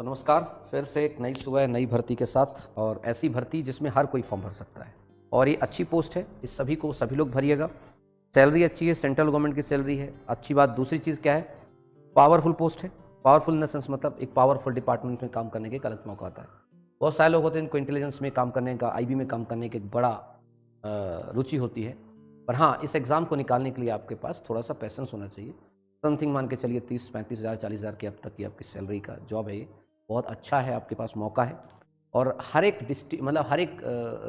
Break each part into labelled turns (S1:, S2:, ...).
S1: तो नमस्कार, फिर से एक नई सुबह नई भर्ती के साथ, और ऐसी भर्ती जिसमें हर कोई फॉर्म भर सकता है और ये अच्छी पोस्ट है। इस सभी लोग भरिएगा। सैलरी अच्छी है, सेंट्रल गवर्नमेंट की सैलरी है। अच्छी बात दूसरी चीज़ क्या है, पावरफुल पोस्ट है। पावरफुल इन द सेंस मतलब एक पावरफुल डिपार्टमेंट में काम करने के एक अलग मौका आता है। बहुत सारे लोग होते हैं इनको इंटेलिजेंस में काम करने का, आईबी में काम करने की एक बड़ा रुचि होती है। पर हाँ, इस एग्ज़ाम को निकालने के लिए आपके पास थोड़ा सा पैसेंस होना चाहिए। समथिंग मान के चलिए 30-35 हज़ार 40 हज़ार की अब तक की आपकी सैलरी का जॉब है। ये बहुत अच्छा है, आपके पास मौका है। और हर एक डिस्ट्रिक्ट मतलब हर एक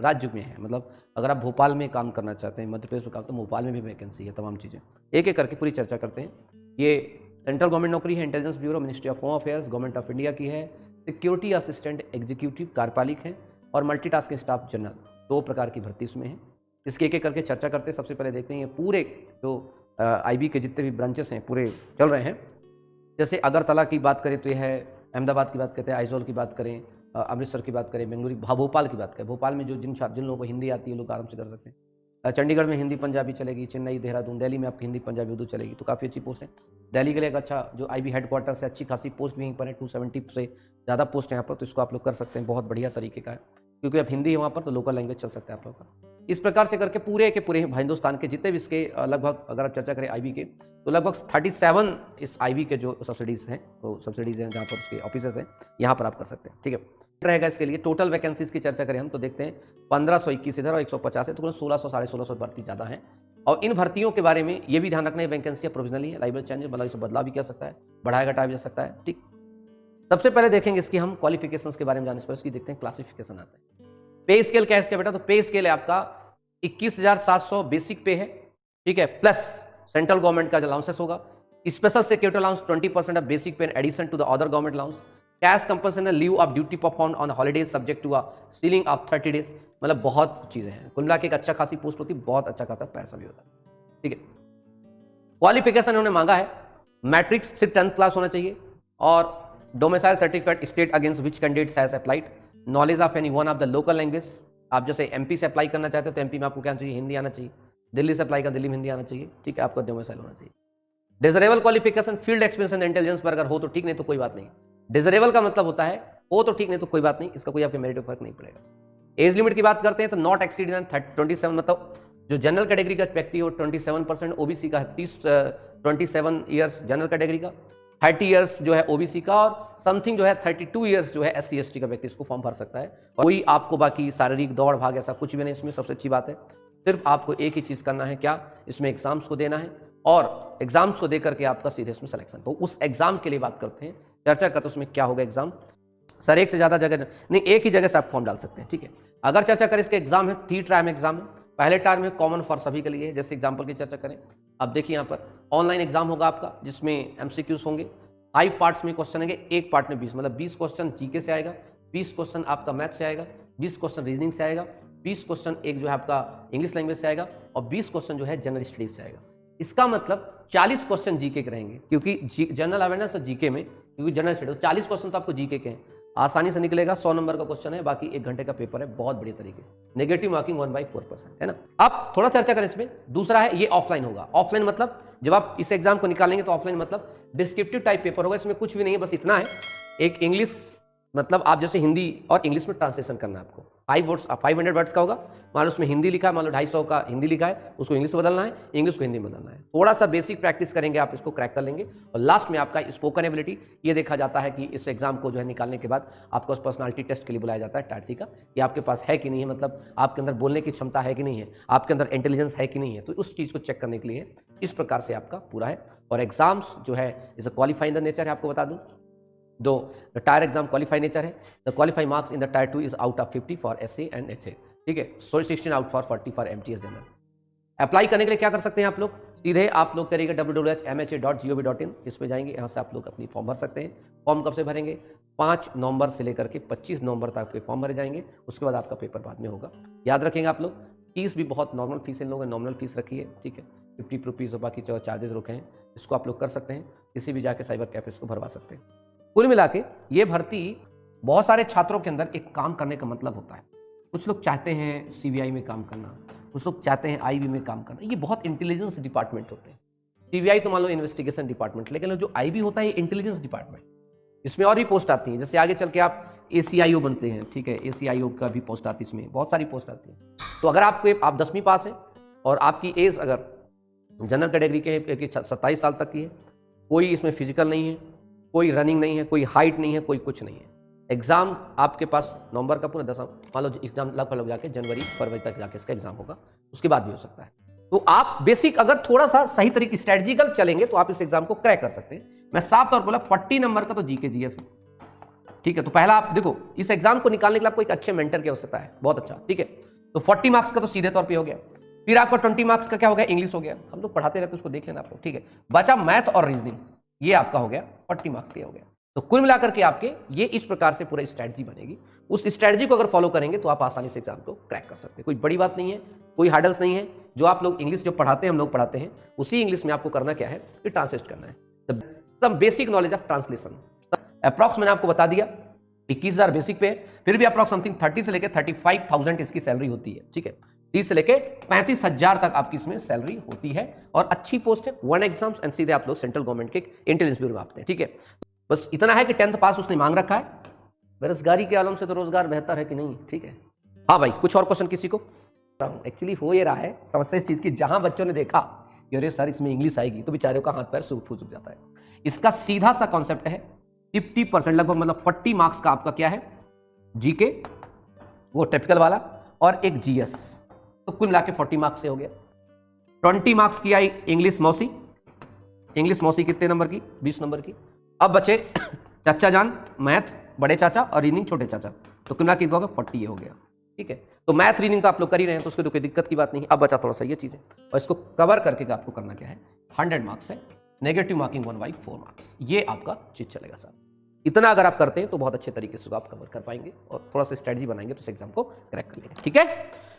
S1: राज्य में है। मतलब अगर आप भोपाल में काम करना चाहते हैं, मध्य प्रदेश में काम, तो भोपाल में भी वैकेंसी है। तमाम चीज़ें एक एक करके पूरी चर्चा करते हैं। ये सेंट्रल गवर्नमेंट नौकरी है, intelligence bureau, ministry of home affairs, government of India की है। सिक्योरिटी असिस्टेंट एग्जीक्यूटिव कार्यपालिक है और मल्टीटास्किंग स्टाफ जनरल, 2 प्रकार की भर्ती इसमें है। इसके एक एक करके चर्चा करते हैं। सबसे पहले देखते हैं ये पूरे जो आईबी के जितने भी ब्रांचेस हैं पूरे चल रहे हैं। जैसे अगरतला की बात करें तो ये है, अहमदाबाद की बात करते हैं, आइजोल की बात करें, अमृतसर की बात करें, बेंगलुरु, भोपाल की बात करें। भोपाल में जो जिन लोगों को हिंदी आती है लोग आराम से कर सकते हैं। चंडीगढ़ में हिंदी पंजाबी चलेगी, चेन्नई, देहरादून, दिल्ली में आपकी हिंदी पंजाबी उर्दू चलेगी, तो काफ़ी अच्छी पोस्ट है। दिल्ली के लिए एक अच्छा जो आईबी हेडक्वार्टर से अच्छी खासी पोस्ट भी यहीं पर है, 270 से ज़्यादा पोस्ट है यहाँ पर, तो इसको आप लोग कर सकते हैं। बहुत बढ़िया तरीके का है, क्योंकि अब हिंदी है वहाँ पर, तो लोकल लैंग्वेज चल सकता है आप लोग का। इस प्रकार से करके पूरे के पूरे हिंदुस्तान के जितने भी इसके लगभग अगर आप चर्चा करें आईबी के, तो लगभग 37 इस आईबी के जो सब्सिडीज़ हैं, वो सब्सिडीज़ हैं जहाँ पर उसके ऑफिसेस हैं, यहाँ पर आप कर सकते हैं। ठीक है, रहेगा इसके लिए। टोटल वैकेंसीज की चर्चा करें हम तो देखते हैं 1521 इधर और 150 है, तो 1600 1650 भर्ती ज़्यादा है। और इन भर्तियों के बारे में ये भी ध्यान रखना है, वैकेंसियाँ प्रोविजनली है, लाइबल चेंज मतलब इसे बदला भी कर सकता है, बढ़ाया घटाया भी जा सकता है। ठीक, सबसे पहले देखेंगे इसकी हम क्वालिफिकेशंस के बारे में जानने से पहले इसकी देखते हैं क्लासिफिकेशन आता है। पे स्केल क्या है इसका बेटा, तो पे स्केल है आपका 21,700 बेसिक पे है। ठीक है, प्लस सेंट्रल गवर्नमेंट का जो अलाउंसेस होगा, special security allowance 20% of basic pay in addition to the other government allowance, cash compulsion leave of duty perform on holidays subject to a ceiling of 30 days. मतलब बहुत चीजें हैं, कुल मिला के एक अच्छा खासी पोस्ट होती है, बहुत अच्छा खासा पैसा भी होता है। ठीक है, क्वालिफिकेशन उन्होंने मांगा है, मैट्रिक्स सिर्फ 10th क्लास होना चाहिए, और domicile certificate state against which candidate has applied, knowledge of any one of the local language. आप जैसे एमपी से अप्लाई करना चाहते हो तो एमपी में आपको क्या चाहिए, हिंदी आना चाहिए। दिल्ली से अप्लाई कर, दिल्ली में हिंदी आना चाहिए। ठीक है, आपका डोमिसाइल होना चाहिए। Desirable qualification, field experience and intelligence पर अगर हो तो ठीक, नहीं तो कोई बात नहीं। डिजरेबल का मतलब होता है हो तो ठीक, नहीं तो कोई बात नहीं, इसका कोई आपके मेरिट में फर्क नहीं पड़ेगा। एज लिमिट की बात करते हैं तो नॉट एक्सीड 27, मतलब जो जनरल कैटेगरी का व्यक्ति हो 27%, ओबीसी का 27 ईयर्स जनरल कैटेगरी का, 30 ईयर्स जो है ओबीसी का, और समथिंग जो है 32 ईयर्स जो है एससी एसटी का व्यक्ति इसको फॉर्म भर सकता है। और कोई आपको बाकी शारीरिक दौड़ भाग ऐसा कुछ भी नहीं इसमें, सबसे अच्छी बात है। सिर्फ आपको एक ही चीज़ करना है, क्या, इसमें एग्जाम्स को देना है, और एग्जाम्स को दे करके आपका सीधे इसमें सिलेक्शन। तो उस एग्जाम के लिए बात करते हैं, चर्चा करते हैं उसमें क्या होगा एग्जाम। सर एक से ज़्यादा जगह नहीं, एक ही जगह से आप फॉर्म डाल सकते हैं। ठीक है, अगर चर्चा करें इसके एग्जाम है 3 टर्म एग्जाम है। पहले टर्म है कॉमन फॉर सभी के लिए, जैसे एग्जाम्पल की चर्चा करें, अब देखिए यहाँ पर ऑनलाइन एग्जाम होगा आपका, जिसमें एमसीक्यूज होंगे। 5 पार्ट्स में क्वेश्चन आएंगे, एक पार्ट में 20, मतलब 20 क्वेश्चन जीके से आएगा, 20 क्वेश्चन आपका मैथ से आएगा, 20 क्वेश्चन रीजनिंग से आएगा, 20 क्वेश्चन एक जो है आपका इंग्लिश लैंग्वेज से आएगा, और 20 क्वेश्चन जो है जनरल स्टडीज से आएगा। इसका मतलब 40 क्वेश्चन जीके के रहेंगे, क्योंकि जनरल अवेयरनेस और जीके में, क्योंकि जनरल स्टडीज 40 क्वेश्चन तो आपको जीके के हैं, आसानी से निकलेगा। 100 नंबर का क्वेश्चन है, बाकी 1 घंटे का पेपर है, बहुत बढ़िया तरीके। नेगेटिव मार्किंग 1/4% है ना। अब थोड़ा चर्चा करें इसमें। दूसरा है ये ऑफलाइन होगा। ऑफलाइन मतलब जब आप इस एग्जाम को निकालेंगे तो ऑफलाइन मतलब डिस्क्रिप्टिव टाइप पेपर होगा। इसमें कुछ भी नहीं है, बस इतना है, एक इंग्लिश, मतलब आप जैसे हिंदी और इंग्लिश में ट्रांसलेशन करना है आपको। 500 वर्ड्स का होगा, मान लो उसमें हिंदी लिखा है, मान लो 250 का हिंदी लिखा है, उसको इंग्लिश में बदलना है, इंग्लिश को हिंदी में बदलना है। थोड़ा सा बेसिक प्रैक्टिस करेंगे आप, इसको क्रैक कर लेंगे। और लास्ट में आपका स्पोकन एबिलिटी, ये देखा जाता है कि इस एग्जाम को जो है निकालने के बाद आपको उस पर्सनालिटी टेस्ट के लिए बुलाया जाता है टाइटी का, कि आपके पास है कि नहीं है, मतलब आपके अंदर बोलने की क्षमता है कि नहीं है, आपके अंदर इंटेलिजेंस है कि नहीं है, तो उस चीज़ को चेक करने के लिए इस प्रकार से आपका पूरा है। और एग्जाम्स जो है is a qualifying the nature है, आपको बता दूं, दो the tier exam qualify nature है। The qualify marks in the tier 2 is out of 50 for SA and HA. ठीक है, 16 out for 40 for MTS general. Apply करने के लिए क्या कर सकते हैं आप लोग, सीधे आप लोग करिएगा www.mha.gov.in, इस पे जाएंगे, यहाँ से आप लोग अपनी फॉर्म भर सकते हैं। फॉर्म कब से भरेंगे, 5 नवंबर से लेकर के 25 नवंबर तक आपके फॉर्म भरे जाएंगे। उसके बाद आपका पेपर बाद में होगा। याद रखेंगे आप लोग, फीस भी बहुत नॉर्मल फीस इन लोगों ने नॉर्मल फीस रखी है। ठीक है, 50 रुपीज़ और बाकी जो चार्जेस रुके हैं, इसको आप लोग कर सकते हैं, किसी भी जाके साइबर कैफे इसको भरवा सकते हैं। कुल मिला के ये भर्ती बहुत सारे छात्रों के अंदर एक काम करने का मतलब होता है। कुछ लोग चाहते हैं सीबीआई में काम करना, कुछ लोग चाहते हैं आईबी में काम करना। ये बहुत इंटेलिजेंस डिपार्टमेंट होते हैं। सीबीआई तो मान लो इन्वेस्टिगेशन डिपार्टमेंट, लेकिन जो आईबी होता है ये इंटेलिजेंस डिपार्टमेंट। इसमें और भी पोस्ट आती हैं, जैसे आगे चल के आप ACIO बनते हैं, ठीक है, ACIO का भी पोस्ट आती है, इसमें बहुत सारी पोस्ट आती है। तो अगर आप 10वीं पास हैं और आपकी एज अगर जनरल कैटेगरी के 27 साल तक की है, कोई इसमें फिजिकल नहीं है, कोई रनिंग नहीं है, कोई हाइट नहीं है, कोई कुछ नहीं है, एग्जाम आपके पास नवंबर का पूरा 10, मान लो एग्जाम लगभग जाके जनवरी फरवरी तक जाके इसका एग्जाम होगा, उसके बाद भी हो सकता है। तो आप बेसिक अगर थोड़ा सा सही तरीके स्ट्रेटजिकल चलेंगे तो आप इस एग्जाम को क्रैक कर सकते हैं। मैं साफ तौर पर बोला 40 नंबर का तो जीके जीएस, ठीक है। तो पहला आप देखो, इस एग्जाम को निकालने के लिए आपको एक अच्छे मेंटर की आवश्यकता है, बहुत अच्छा, ठीक है। तो 40 मार्क्स का तो सीधे तौर पे हो गया, फिर आपका 20 मार्क्स का क्या हो गया, इंग्लिश हो गया, हम लोग पढ़ाते रहते उसको देख लेना आप लोग, ठीक है। बचा मैथ और रीजनिंग, ये आपका हो गया 40 मार्क्स का हो गया। तो कुल मिलाकर के आपके ये इस प्रकार से पूरा स्ट्रैटेजी बनेगी। उस स्ट्रैटेजी को अगर फॉलो करेंगे तो आप आसानी से एग्जाम को क्रैक कर सकते हैं। कोई बड़ी बात नहीं है, कोई हार्डल्स नहीं है। जो आप लोग इंग्लिश जो पढ़ाते हैं, हम लोग पढ़ाते हैं, उसी इंग्लिश में आपको करना क्या है कि ट्रांसलेट करना है, the basic knowledge of translation. Approx मैंने आपको बता दिया 21,000 बेसिक पे है, फिर भी अप्रॉक्स समथिंग 30 से लेकर 35,000 इसकी सैलरी होती है, ठीक है। 30 से लेकर 35,000 तक आपकी इसमें सैलरी होती है और अच्छी पोस्ट है। 1 एग्जाम्स एंड सीधे आप लोग सेंट्रल गवर्नमेंट के इंटेलिजेंस ब्यूरो में आते हैं, ठीक है। बस इतना है कि 10th पास उसने मांग रखा है, बेरोजगारी के आलम से तो रोजगार बेहतर है कि नहीं, ठीक है। हाँ भाई, कुछ और क्वेश्चन किसी को? एक्चुअली हो ये रहा है समस्या इस चीज की, जहां बच्चों ने देखा कि अरे सर इसमें इंग्लिश आएगी, तो बेचारों का हाथ पैर फूट जाता है। इसका सीधा सा कॉन्सेप्ट है 50% लगभग, मतलब 40 मार्क्स का आपका क्या है, जीके वो टिपिकल वाला और एक जीएस, तो कुल मिला के 40 मार्क्स से हो गया। 20 मार्क्स की आई इंग्लिश मौसी। इंग्लिश मौसी कितने नंबर की? 20 नंबर की। अब बचे चाचा जान मैथ बड़े चाचा और रीजनिंग छोटे चाचा, तो कुल मिला के 40 ये हो गया, ठीक है। तो मैथ रीजनिंग तो आप लोग कर ही रहे हैं, तो उसकी तो कोई दिक्कत की बात नहीं। अब बचा थोड़ा सा ये चीज़ है, और इसको कवर करके आपको करना क्या है, 100 मार्क्स है, नेगेटिव मार्किंग 1/4 मार्क्स, ये आपका चीज चलेगा सर। इतना अगर आप करते हैं तो बहुत अच्छे तरीके से आप कवर कर पाएंगे और थोड़ा सा स्ट्रेटजी बनाएंगे तो इस एग्जाम को क्रैक कर लेंगे, ठीक है।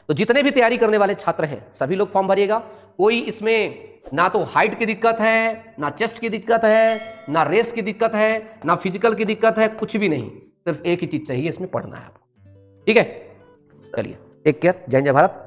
S1: तो जितने भी तैयारी करने वाले छात्र हैं सभी लोग फॉर्म भरिएगा। कोई इसमें ना तो हाइट की दिक्कत है, ना चेस्ट की दिक्कत है, ना रेस की दिक्कत है, ना फिजिकल की दिक्कत है, कुछ भी नहीं, सिर्फ एक ही चीज चाहिए, इसमें पढ़ना है आपको, ठीक है। चलिए, टेक केयर, जय जय भारत।